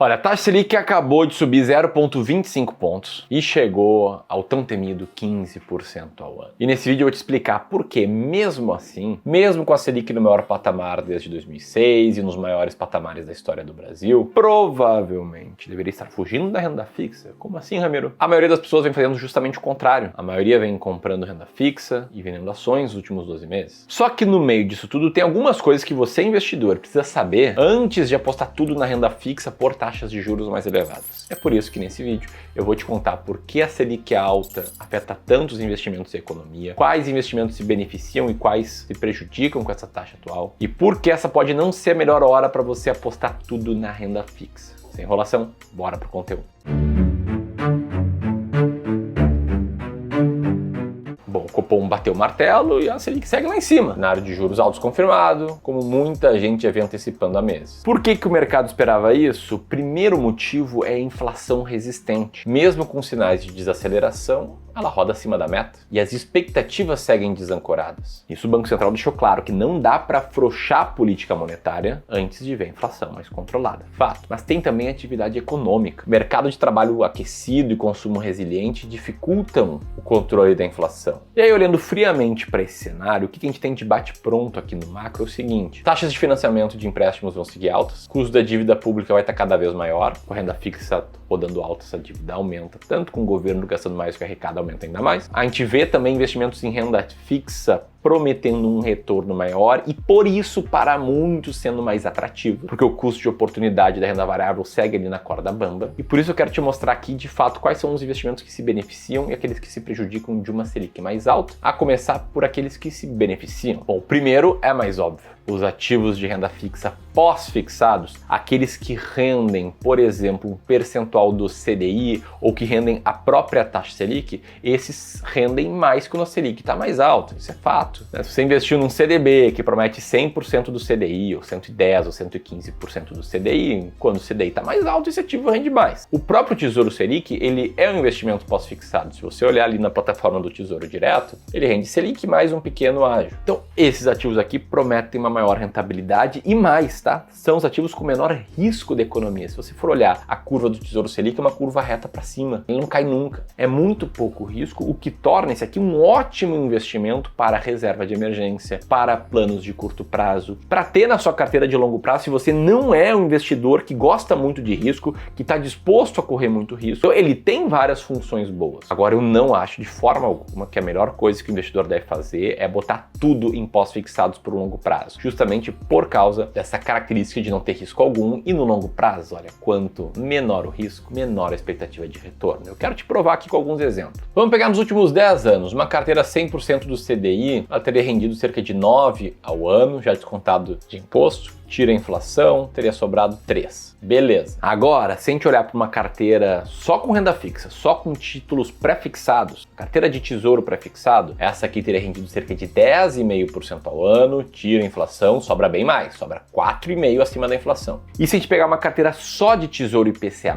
Olha, a taxa Selic acabou de subir 0,25 pontos e chegou ao tão temido 15% ao ano. E nesse vídeo eu vou te explicar por que, mesmo assim, mesmo com a Selic no maior patamar desde 2006 e nos maiores patamares da história do Brasil, provavelmente deveria estar fugindo da renda fixa. Como assim, Ramiro? A maioria das pessoas vem fazendo justamente o contrário. A maioria vem comprando renda fixa e vendendo ações nos últimos 12 meses. Só que no meio disso tudo tem algumas coisas que você, investidor, precisa saber antes de apostar tudo na renda fixa por taxas de juros mais elevadas. É por isso que nesse vídeo eu vou te contar por que a Selic alta afeta tantos investimentos e economia, quais investimentos se beneficiam e quais se prejudicam com essa taxa atual, e por que essa pode não ser a melhor hora para você apostar tudo na renda fixa. Sem enrolação, bora pro conteúdo. Bom, o Copom bateu o martelo e a Selic segue lá em cima, na área de juros altos confirmado, como muita gente já vem antecipando há meses. Por que o mercado esperava isso? O primeiro motivo é a inflação resistente. Mesmo com sinais de desaceleração, ela roda acima da meta e as expectativas seguem desancoradas. Isso o Banco Central deixou claro que não dá para afrouxar a política monetária antes de ver a inflação mais controlada. Fato. Mas tem também a atividade econômica. Mercado de trabalho aquecido e consumo resiliente dificultam o controle da inflação. E aí, olhando friamente para esse cenário, o que a gente tem de bate-pronto aqui no macro é o seguinte: taxas de financiamento de empréstimos vão seguir altas, custo da dívida pública vai estar cada vez maior, com a renda fixa rodando alta, essa dívida aumenta, tanto com o governo gastando mais que a arrecada aumenta ainda mais. A gente vê também investimentos em renda fixa prometendo um retorno maior e por isso para muitos sendo mais atrativo, porque o custo de oportunidade da renda variável segue ali na corda bamba, e por isso eu quero te mostrar aqui de fato quais são os investimentos que se beneficiam e aqueles que se prejudicam de uma Selic mais alta, a começar por aqueles que se beneficiam. Bom, o primeiro é mais óbvio: os ativos de renda fixa pós-fixados, aqueles que rendem, por exemplo, um percentual do CDI ou que rendem a própria taxa Selic, esses rendem mais quando a Selic está mais alta, isso é fato. Se você investiu num CDB que promete 100% do CDI, ou 110% ou 115% do CDI, quando o CDI está mais alto, esse ativo rende mais. O próprio Tesouro Selic, ele é um investimento pós-fixado. Se você olhar ali na plataforma do Tesouro Direto, ele rende Selic mais um pequeno ágio. Então, esses ativos aqui prometem uma maior rentabilidade e mais, tá? São os ativos com menor risco da economia. Se você for olhar a curva do Tesouro Selic, é uma curva reta para cima. Ele não cai nunca. É muito pouco risco, o que torna esse aqui um ótimo investimento para reserva de emergência, para planos de curto prazo, para ter na sua carteira de longo prazo. Se você não é um investidor que gosta muito de risco, que está disposto a correr muito risco, então ele tem várias funções boas. Agora, eu não acho de forma alguma que a melhor coisa que o investidor deve fazer é botar tudo em pós-fixados por longo prazo, justamente por causa dessa característica de não ter risco algum, e no longo prazo, olha, quanto menor o risco, menor a expectativa de retorno. Eu quero te provar aqui com alguns exemplos. Vamos pegar nos últimos 10 anos, uma carteira 100% do CDI, ela teria rendido cerca de 9 ao ano, já descontado de imposto, tira a inflação, teria sobrado 3. Beleza. Agora, se a gente olhar para uma carteira só com renda fixa, só com títulos pré-fixados, carteira de tesouro pré-fixado, essa aqui teria rendido cerca de 10,5% ao ano, tira a inflação, sobra bem mais, sobra 4,5% acima da inflação. E se a gente pegar uma carteira só de tesouro IPCA+,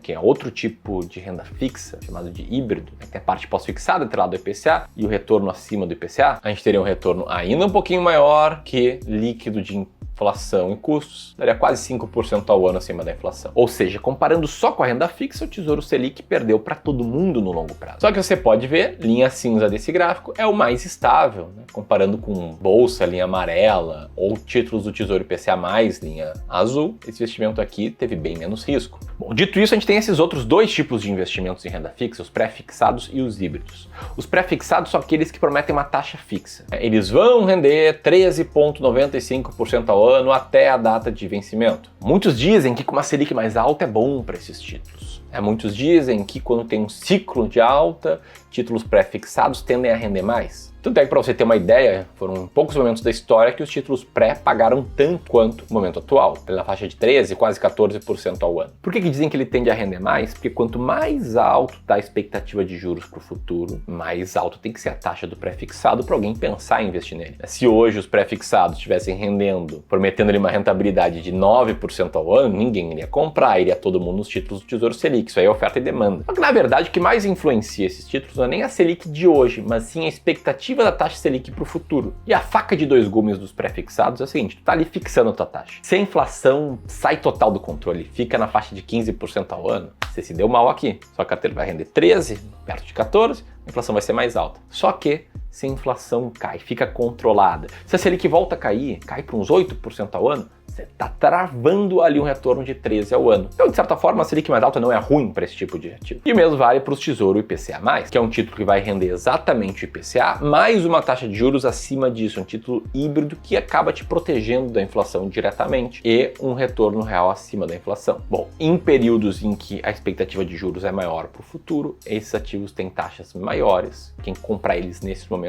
que é outro tipo de renda fixa, chamado de híbrido, que tem a parte pós-fixada atrelada ao IPCA e o retorno acima do IPCA, a gente teria um retorno ainda um pouquinho maior que líquido de inflação e custos, daria quase 5% ao ano acima da inflação. Ou seja, comparando só com a renda fixa, o Tesouro Selic perdeu para todo mundo no longo prazo. Só que você pode ver, linha cinza desse gráfico é o mais estável, né? Comparando com bolsa, linha amarela, ou títulos do Tesouro IPCA+, linha azul, esse investimento aqui teve bem menos risco. Bom, dito isso, a gente tem esses outros dois tipos de investimentos em renda fixa, os pré-fixados e os híbridos. Os pré-fixados são aqueles que prometem uma taxa fixa. Eles vão render 13,95% ao ano até a data de vencimento. Muitos dizem que com uma Selic mais alta é bom para esses títulos. Muitos dizem que quando tem um ciclo de alta, títulos pré-fixados tendem a render mais. Tanto é que, para você ter uma ideia, foram poucos momentos da história que os títulos pré pagaram tanto quanto o momento atual, pela faixa de 13%, quase 14% ao ano. Por que dizem que ele tende a render mais? Porque quanto mais alto está a expectativa de juros para o futuro, mais alto tem que ser a taxa do pré-fixado para alguém pensar em investir nele. Se hoje os pré-fixados estivessem rendendo, prometendo ali uma rentabilidade de 9% ao ano, ninguém iria comprar, iria todo mundo nos títulos do Tesouro Selic. Isso aí é oferta e demanda. Só que, na verdade, o que mais influencia esses títulos não é nem a Selic de hoje, mas sim a expectativa expectativa da taxa Selic para o futuro. E a faca de dois gumes dos pré-fixados é o seguinte, tu tá ali fixando a tua taxa. Se a inflação sai total do controle, fica na faixa de 15% ao ano, você se deu mal aqui. Sua carteira vai render 13, perto de 14, a inflação vai ser mais alta. Só que se a inflação cai, fica controlada, se a Selic volta a cair, cai para uns 8% ao ano, você está travando ali um retorno de 13 ao ano. Então, de certa forma, a Selic mais alta não é ruim para esse tipo de ativo. E o mesmo vale para o Tesouro IPCA+, que é um título que vai render exatamente o IPCA, mais uma taxa de juros acima disso, um título híbrido que acaba te protegendo da inflação diretamente e um retorno real acima da inflação. Bom, em períodos em que a expectativa de juros é maior para o futuro, esses ativos têm taxas maiores. Quem comprar eles nesse momento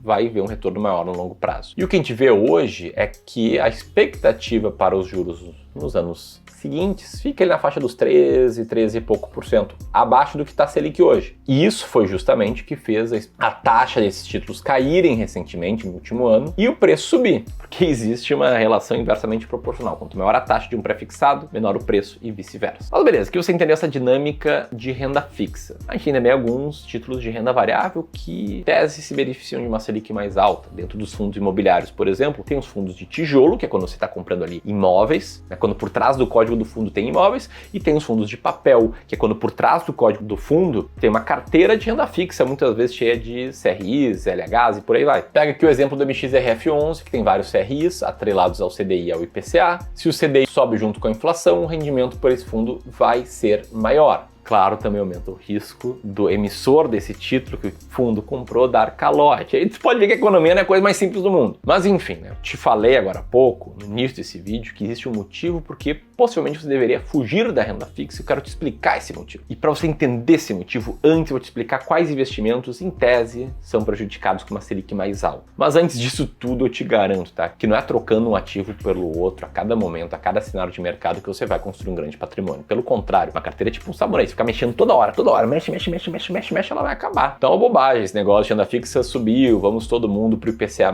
vai ver um retorno maior no longo prazo. E o que a gente vê hoje é que a expectativa para os juros nos anos seguintes fica ali na faixa dos 13 e pouco por cento, abaixo do que está a Selic hoje. E isso foi justamente o que fez a taxa desses títulos caírem recentemente, no último ano, e o preço subir, porque existe uma relação inversamente proporcional. Quanto maior a taxa de um pré-fixado, menor o preço e vice-versa. Mas beleza, que você entendeu essa dinâmica de renda fixa. A gente ainda tem alguns títulos de renda variável que, em tese, se beneficiam de uma Selic mais alta. Dentro dos fundos imobiliários, por exemplo, tem os fundos de tijolo, que é quando você está comprando ali imóveis, né, quando por trás do código do fundo tem imóveis, e tem os fundos de papel, que é quando por trás do código do fundo tem uma carteira de renda fixa, muitas vezes cheia de CRIs, LHs e por aí vai. Pega aqui o exemplo do MXRF11, que tem vários CRIs atrelados ao CDI e ao IPCA. Se o CDI sobe junto com a inflação, o rendimento por esse fundo vai ser maior. Claro, também aumenta o risco do emissor desse título que o fundo comprou dar calote. Aí você pode ver que a economia não é a coisa mais simples do mundo. Mas enfim, né? Eu te falei agora há pouco, no início desse vídeo, que existe um motivo porque possivelmente você deveria fugir da renda fixa. Eu quero te explicar esse motivo. E para você entender esse motivo, antes eu vou te explicar quais investimentos, em tese, são prejudicados com uma Selic mais alta. Mas antes disso tudo, eu te garanto, tá? Que não é trocando um ativo pelo outro a cada momento, a cada cenário de mercado que você vai construir um grande patrimônio. Pelo contrário, uma carteira é tipo um samurai. Ficar mexendo toda hora, mexe, ela vai acabar. Então é uma bobagem esse negócio de renda fixa subiu, vamos todo mundo pro IPCA+.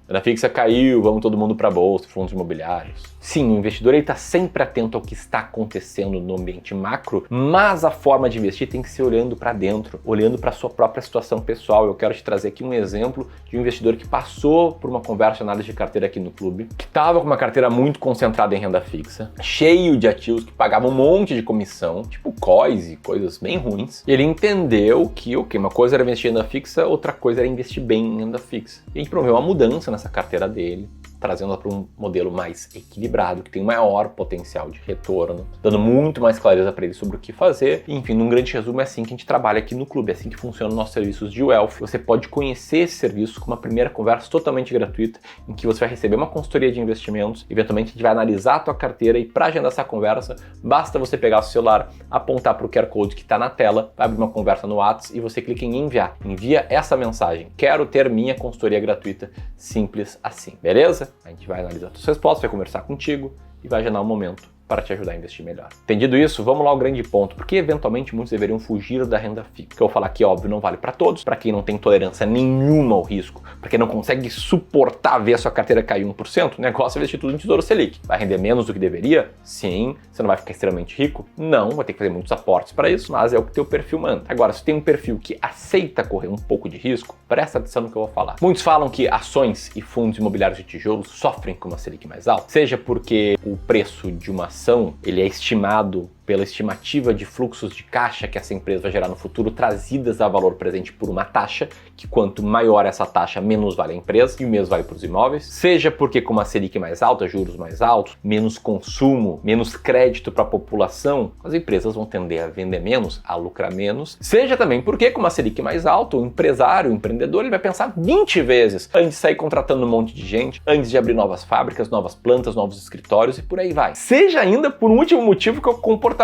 Renda fixa caiu, vamos todo mundo pra bolsa, fundos imobiliários. Sim, o investidor está sempre atento ao que está acontecendo no ambiente macro, mas a forma de investir tem que ser olhando para dentro, olhando para a sua própria situação pessoal. Eu quero te trazer aqui um exemplo de um investidor que passou por uma conversa de análise de carteira aqui no clube, que estava com uma carteira muito concentrada em renda fixa, cheio de ativos que pagavam um monte de comissão, tipo COIs e coisas bem ruins. E ele entendeu que, uma coisa era investir em renda fixa, outra coisa era investir bem em renda fixa. E a gente promoveu uma mudança nessa carteira dele, trazendo-la para um modelo mais equilibrado, que tem um maior potencial de retorno, dando muito mais clareza para ele sobre o que fazer. E, enfim, num grande resumo, é assim que a gente trabalha aqui no clube, é assim que funcionam nossos serviços de Wealth. Você pode conhecer esse serviço com uma primeira conversa totalmente gratuita, em que você vai receber uma consultoria de investimentos, eventualmente a gente vai analisar a tua carteira e para agendar essa conversa, basta você pegar o seu celular, apontar para o QR Code que está na tela, vai abrir uma conversa no WhatsApp e você clica em enviar. Envia essa mensagem: quero ter minha consultoria gratuita, simples assim, beleza? A gente vai analisar suas respostas, vai conversar contigo e vai agendar um momento para te ajudar a investir melhor. Entendido isso? Vamos lá ao grande ponto. Porque eventualmente muitos deveriam fugir da renda fixa. O que eu vou falar aqui, óbvio, não vale para todos. Para quem não tem tolerância nenhuma ao risco, para quem não consegue suportar ver a sua carteira cair 1%, o negócio é investir tudo em Tesouro Selic. Vai render menos do que deveria? Sim. Você não vai ficar extremamente rico? Não. Vai ter que fazer muitos aportes para isso, mas é o que teu perfil manda. Agora, se tem um perfil que aceita correr um pouco de risco, presta atenção no que eu vou falar. Muitos falam que ações e fundos imobiliários de tijolos sofrem com uma Selic mais alta, seja porque o preço de uma ação ele é estimado pela estimativa de fluxos de caixa que essa empresa vai gerar no futuro, trazidas a valor presente por uma taxa, que quanto maior essa taxa, menos vale a empresa, e o mesmo vale para os imóveis. Seja porque com uma Selic mais alta, juros mais altos, menos consumo, menos crédito para a população, as empresas vão tender a vender menos, a lucrar menos. Seja também porque com uma Selic mais alta, o empresário, o empreendedor, ele vai pensar 20 vezes antes de sair contratando um monte de gente, antes de abrir novas fábricas, novas plantas, novos escritórios e por aí vai. Seja ainda por um último motivo, que é o comportamental,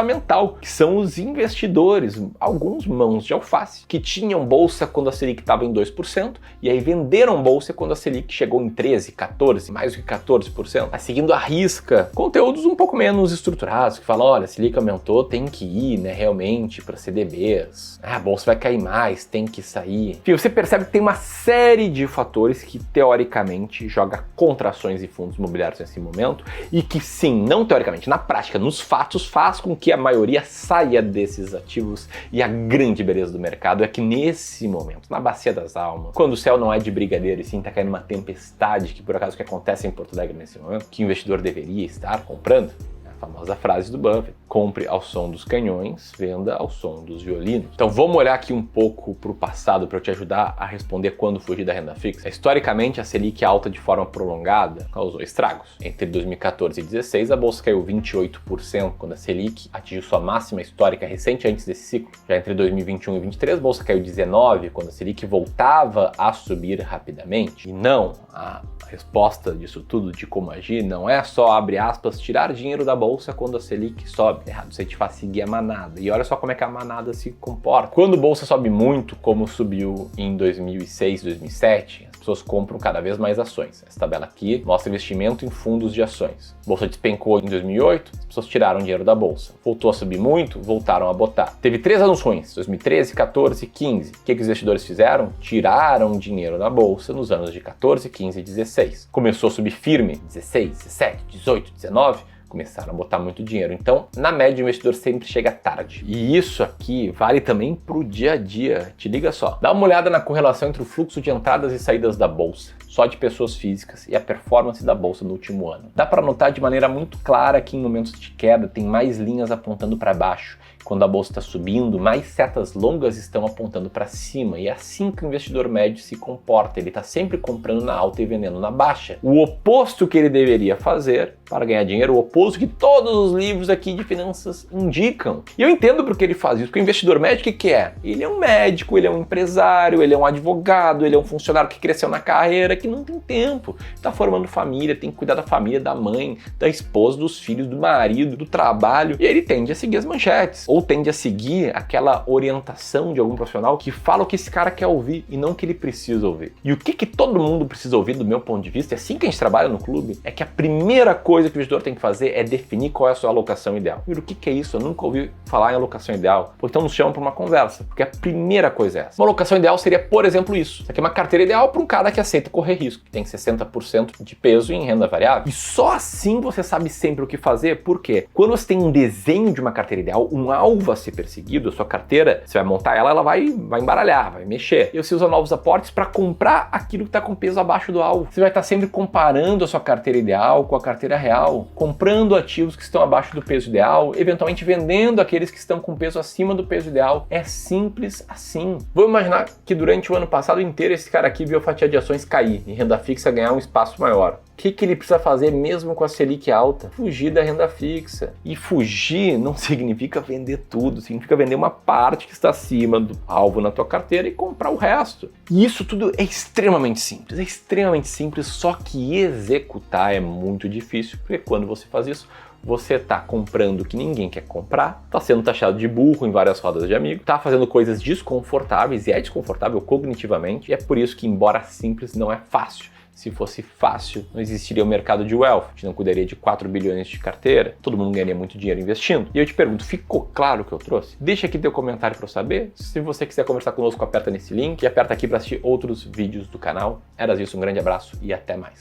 que são os investidores, alguns mãos de alface, que tinham bolsa quando a Selic estava em 2% e aí venderam bolsa quando a Selic chegou em 13, 14, mais do que 14%, mas seguindo à risca conteúdos um pouco menos estruturados, que falam, olha, a Selic aumentou, tem que ir, né, realmente para CDBs, a bolsa vai cair mais, tem que sair. Enfim, você percebe que tem uma série de fatores que teoricamente joga contra ações e fundos imobiliários nesse momento e que sim, não teoricamente, na prática, nos fatos, faz com que que a maioria saia desses ativos. E a grande beleza do mercado é que nesse momento, na bacia das almas, quando o céu não é de brigadeiro e sim tá caindo uma tempestade, que por acaso que acontece em Porto Alegre nesse momento, que o investidor deveria estar comprando, a famosa frase do Buffett: compre ao som dos canhões, venda ao som dos violinos. Então vamos olhar aqui um pouco para o passado para eu te ajudar a responder quando fugir da renda fixa. Historicamente, a Selic alta de forma prolongada causou estragos. Entre 2014 e 2016, a bolsa caiu 28% quando a Selic atingiu sua máxima histórica recente antes desse ciclo. Já entre 2021 e 2023, a bolsa caiu 19% quando a Selic voltava a subir rapidamente. E não, a resposta disso tudo, de como agir, não é só, abre aspas, tirar dinheiro da bolsa quando a Selic sobe. Errado, você te faz seguir a manada. E olha só como é que a manada se comporta. Quando a bolsa sobe muito, como subiu em 2006, 2007, as pessoas compram cada vez mais ações. Essa tabela aqui mostra investimento em fundos de ações. A bolsa despencou em 2008, as pessoas tiraram dinheiro da bolsa. Voltou a subir muito, voltaram a botar. Teve 3 anos ruins, 2013, 14 e 15. O que os investidores fizeram? Tiraram dinheiro da bolsa nos anos de 14, 15 e 16. Começou a subir firme, 16, 17, 18, 19... começaram a botar muito dinheiro. Então, na média, o investidor sempre chega tarde. E isso aqui vale também para o dia a dia. Te liga só. Dá uma olhada na correlação entre o fluxo de entradas e saídas da bolsa, só de pessoas físicas, e a performance da bolsa no último ano. Dá para notar de maneira muito clara que em momentos de queda tem mais linhas apontando para baixo. Quando a bolsa está subindo, mais setas longas estão apontando para cima, e é assim que o investidor médio se comporta. Ele está sempre comprando na alta e vendendo na baixa. O oposto que ele deveria fazer para ganhar dinheiro, o oposto que todos os livros aqui de finanças indicam. E eu entendo porque ele faz isso, porque o investidor médio, o que é? Ele é um médico, ele é um empresário, ele é um advogado, ele é um funcionário que cresceu na carreira, que não tem tempo, está formando família, tem que cuidar da família, da mãe, da esposa, dos filhos, do marido, do trabalho, e ele tende a seguir as manchetes, ou tende a seguir aquela orientação de algum profissional que fala o que esse cara quer ouvir e não o que ele precisa ouvir. E o que todo mundo precisa ouvir, do meu ponto de vista, é assim que a gente trabalha no clube, é que a primeira coisa que o investidor tem que fazer é definir qual é a sua alocação ideal. E o que é isso? Eu nunca ouvi falar em alocação ideal. Então nos chamam para uma conversa, porque a primeira coisa é essa. Uma alocação ideal seria, por exemplo, isso. Isso aqui é uma carteira ideal para um cara que aceita correr risco, que tem 60% de peso em renda variável. E só assim você sabe sempre o que fazer. Por quê? Quando você tem um desenho de uma carteira ideal, um alvo a ser perseguido, a sua carteira, você vai montar ela vai embaralhar, vai mexer. E você usa novos aportes para comprar aquilo que está com peso abaixo do alvo. Você vai estar sempre comparando a sua carteira ideal com a carteira real, comprando ativos que estão abaixo do peso ideal, eventualmente vendendo aqueles que estão com peso acima do peso ideal. É simples assim. Vou imaginar que durante o ano passado inteiro esse cara aqui viu a fatia de ações cair e renda fixa ganhar um espaço maior. O que ele precisa fazer mesmo com a Selic alta? Fugir da renda fixa. E fugir não significa vender tudo, significa vender uma parte que está acima do alvo na tua carteira e comprar o resto. E isso tudo é extremamente simples, só que executar é muito difícil, porque quando você faz isso, você tá comprando o que ninguém quer comprar, tá sendo taxado de burro em várias rodas de amigo, tá fazendo coisas desconfortáveis, e é desconfortável cognitivamente, e é por isso que, embora simples, não é fácil. Se fosse fácil, não existiria o mercado de wealth, a gente não cuidaria de 4 bilhões de carteira, todo mundo ganharia muito dinheiro investindo. E eu te pergunto, ficou claro o que eu trouxe? Deixa aqui teu comentário para eu saber. Se você quiser conversar conosco, aperta nesse link e aperta aqui para assistir outros vídeos do canal. Era isso, um grande abraço e até mais.